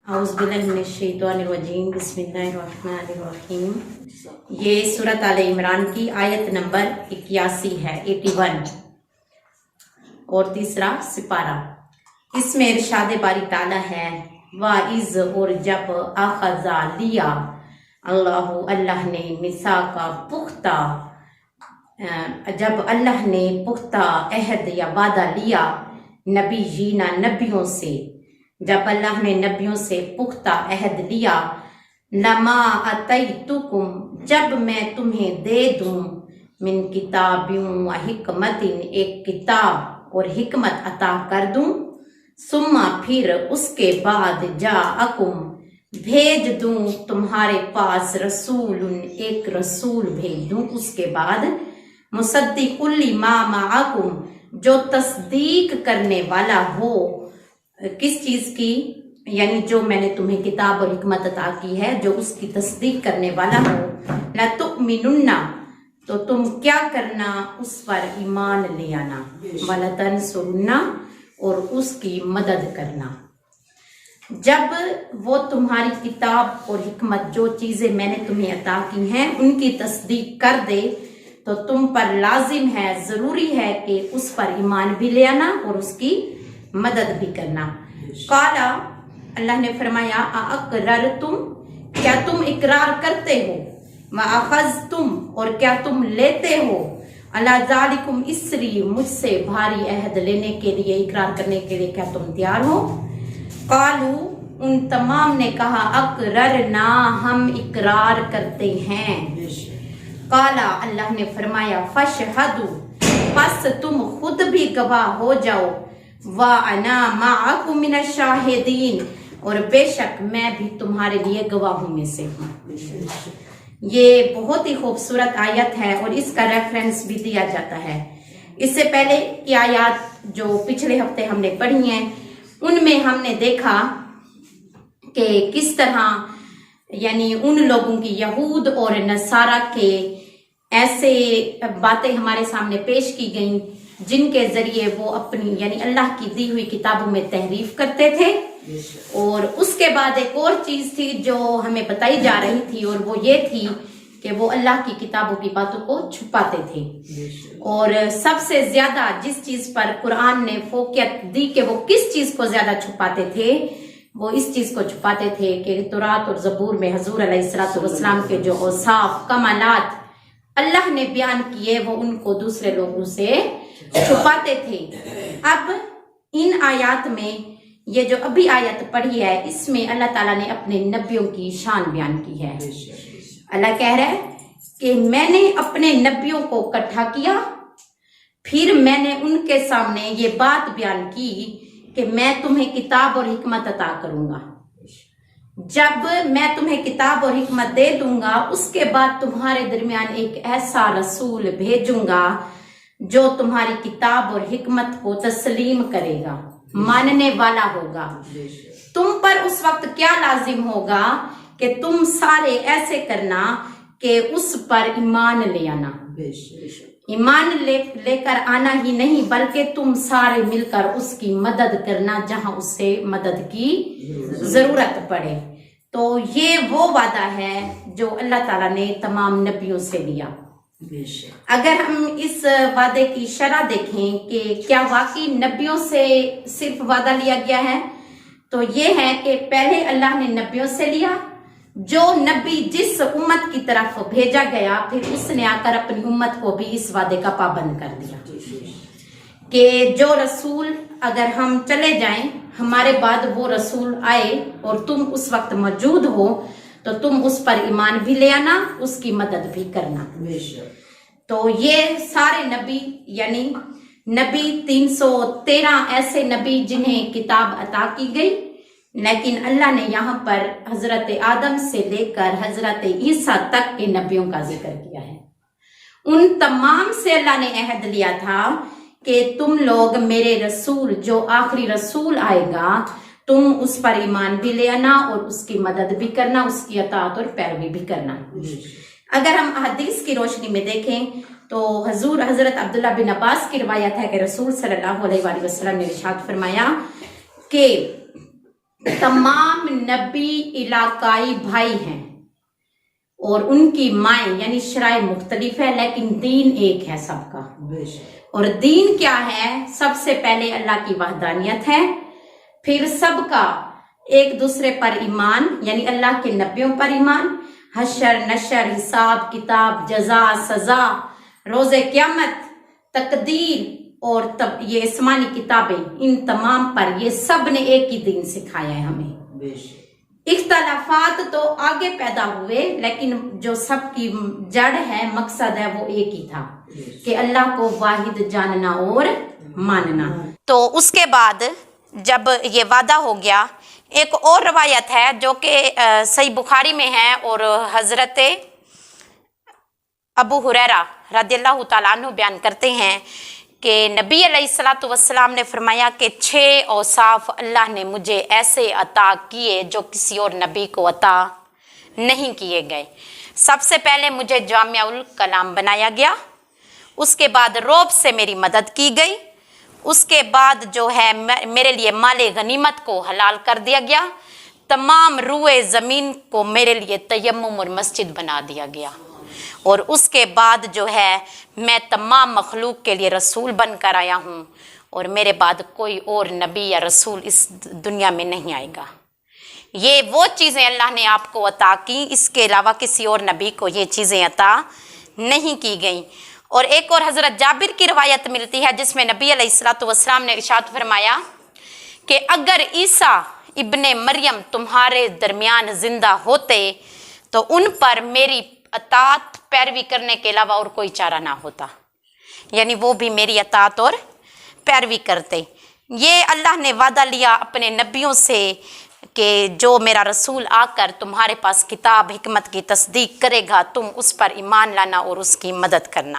औज़ुबिल्लाहिमिनश्शैतानिर्रजीम बिस्मिल्लाहिर्रहमानिर्रहीम। ये सूरत आल इमरान की आयत नंबर 81 है, 81 और तीसरा सिपारा। इसमें इरशाद बारी ताला है वाइज, और जब आखज़ा लिया अल्लाह ने मिसा का पुख्ता, जब अल्लाह ने पुख्ता अहद या वादा लिया नबीयीना नबियों से, जब अल्लाह ने नबियों से पुख्ता अहद लिया, लमा अतैतुकुम, जब मैं तुम्हें दे दूं, मिन किताबियों व हिकमतिन, एक किताब और हिकमत अता कर दूं, सुम्मा फिर उसके बाद जाअकुम, भेज दूं तुम्हारे पास रसूलुन, एक रसूल भेज दूं उसके बाद, मुसद्दिकुल लिमा माअकुम, जो तस्दीक करने वाला हो किस चीज की, यानी जो मैंने तुम्हें किताब और हिकमत अता की है, जो उसकी तस्दीक करने वाला हो। ला तुमिनुन्ना, तो तुम क्या करना, उस पर ईमान ले आना, वला तंसुरुन्ना, और उसकी मदद करना। जब वो तुम्हारी किताब और हिकमत, जो चीजें मैंने तुम्हें अता की हैं, उनकी तस्दीक कर दे, तो तुम पर लाजिम है, जरूरी है कि उस पर ईमान भी ले आना और उसकी मदद भी करना। काला, अल्लाह ने फरमाया अक़रर तुम, क्या तुम इकरार करते हो, व अख़ज़तुम, और क्या तुम लेते हो, अला ज़ालिकुम इसरी, मुझसे भारी अहद लेने के लिए, इकरार करने के लिए क्या तुम तैयार हो। कालू, उन तमाम ने कहा अक़ररना, हम इकरार करते हैं। काला, अल्लाह ने फरमाया फशहदू, बस तुम खुद भी गवाह हो जाओ, व अना माअकुम मिनश शाहिदीन, और बेशक मैं भी तुम्हारे लिए गवाहों में से हूँ। ये बहुत ही खूबसूरत आयत है और इसका रेफरेंस भी दिया जाता है। इससे पहले की आयत जो पिछले हफ्ते हमने पढ़ी हैं, उनमें हमने देखा कि किस तरह यानी उन लोगों की, यहूद और नसारा के ऐसे बातें हमारे सामने पेश की गईं जिनके जरिए वो अपनी यानी अल्लाह की दी हुई किताबों में तहरीफ करते थे। और उसके बाद एक और चीज थी जो हमें बताई जा रही थी, और वो ये थी कि वो अल्लाह की किताबों की बातों को छुपाते थे। और सबसे ज्यादा जिस चीज पर कुरान ने फोकियत दी कि वो किस चीज को ज्यादा छुपाते थे, वो इस चीज को छुपाते थे कि तौरात और ज़बूर में हुजूर अलैहिस्सलाम के जो औसाफ कमालात अल्लाह ने बयान किए, वो उनको दूसरे लोगों से छुपाते थे। अब इन आयत में, ये जो अभी आयत पढ़ी है, इसमें अल्लाह ताला ने अपने नबियों की शान बयान की है। अल्लाह कह रहा है कि मैंने अपने नबियों को इकट्ठा किया, फिर मैंने उनके सामने ये बात बयान की कि मैं तुम्हें किताब और हिकमत अता करूंगा। जब मैं तुम्हें किताब और हिकमत दे दूंगा, उसके बाद तुम्हारे दरमियान एक ऐसा रसूल भेजूंगा जो तुम्हारी किताब और हिकमत को तस्लीम करेगा, मानने वाला होगा। तुम पर उस वक्त क्या लाजिम होगा कि तुम सारे ऐसे करना कि उस पर ईमान ले आना। ईमान लेकर आना ही नहीं, बल्कि तुम सारे मिलकर उसकी मदद करना जहां उससे मदद की जरूरत पड़े। तो ये वो वादा है जो अल्लाह ताला ने तमाम नबियों से लिया। अगर हम इस वादे की शरह देखें कि क्या वाकई नबियों से सिर्फ वादा लिया गया है, तो ये है कि पहले अल्लाह ने नबियों से लिया, जो नबी जिस उम्मत की तरफ भेजा गया, फिर उसने आकर अपनी उम्मत को भी इस वादे का पाबंद कर दिया कि जो रसूल, अगर हम चले जाएं, हमारे बाद वो रसूल आए और तुम उस वक्त मौजूद हो, तो तुम उस पर ईमान भी ले आना, उसकी मदद भी करना। तो ये सारे नबी, यानी नबी 313 ऐसे नबी जिन्हें किताब अता की गई, लेकिन अल्लाह ने यहाँ पर हजरत आदम से लेकर हजरत ईसा तक के नबियों का जिक्र किया है। उन तमाम से अल्लाह ने अहद लिया था कि तुम लोग मेरे रसूल, जो आखिरी रसूल आएगा, तुम उस पर ईमान भी ले आना और उसकी मदद भी करना, उसकी अताअत और पैरवी भी करना। अगर हम हदीस की रोशनी में देखें तो हजरत अब्दुल्ला बिन अब्बास की रिवायत है कि रसूल सल्लल्लाहु अलैहि वसल्लम ने इरशाद फरमाया कि तमाम नबी इलाकाई भाई हैं और उनकी माएँ यानी शराय मुख्तलिफ है, लेकिन दीन एक है सबका। और दीन क्या है? सबसे पहले अल्लाह की वहदानियत है, फिर सबका एक दूसरे पर ईमान यानी अल्लाह के नबियों पर ईमान, हशर नशर, हिसाब किताब, जजा सजा, रोजे क़यामत, तकदीर और तब ये आसमानी किताबें, इन तमाम पर ये सब ने एक ही दिन सिखाया है हमें। इख्तलाफात तो आगे पैदा हुए, लेकिन जो सबकी जड़ है, मकसद है, वो एक ही था कि अल्लाह को वाहिद जानना और मानना। तो उसके बाद जब ये वादा हो गया, एक और रवायत है जो कि सही बुखारी में है और हज़रत अबू हुरैरा रज़ियल्लाहु ताला अन्हु बयान करते हैं कि नबी अलैहिस्सलातु वस्सलाम ने फरमाया कि 6 औसाफ अल्लाह ने मुझे ऐसे अता किए जो किसी और नबी को अता नहीं किए गए। सबसे पहले मुझे जामिउल कलाम बनाया गया, उसके बाद रौब से मेरी मदद की गई, उसके बाद जो है मेरे लिए माले गनीमत को हलाल कर दिया गया, तमाम रुए ज़मीन को मेरे लिए तयम्मुम और मस्जिद बना दिया गया, और उसके बाद जो है मैं तमाम मखलूक के लिए रसूल बनकर आया हूँ और मेरे बाद कोई और नबी या रसूल इस दुनिया में नहीं आएगा। ये वो चीज़ें अल्लाह ने आपको अता की, इसके अलावा किसी और नबी को ये चीज़ें अता नहीं की गई। और एक और हज़रत जाबिर की रवायत मिलती है जिसमें नबी अलैहिस्सलातु वस्सलाम ने इरशाद फरमाया कि अगर ईसा इब्ने मरियम तुम्हारे दरमियान जिंदा होते तो उन पर मेरी अतात पैरवी करने के अलावा और कोई चारा ना होता, यानी वो भी मेरी अतात और पैरवी करते। ये अल्लाह ने वादा लिया अपने नबियों से कि जो मेरा रसूल आकर तुम्हारे पास किताब हिकमत की तस्दीक करेगा, तुम उस पर ईमान लाना और उसकी मदद करना।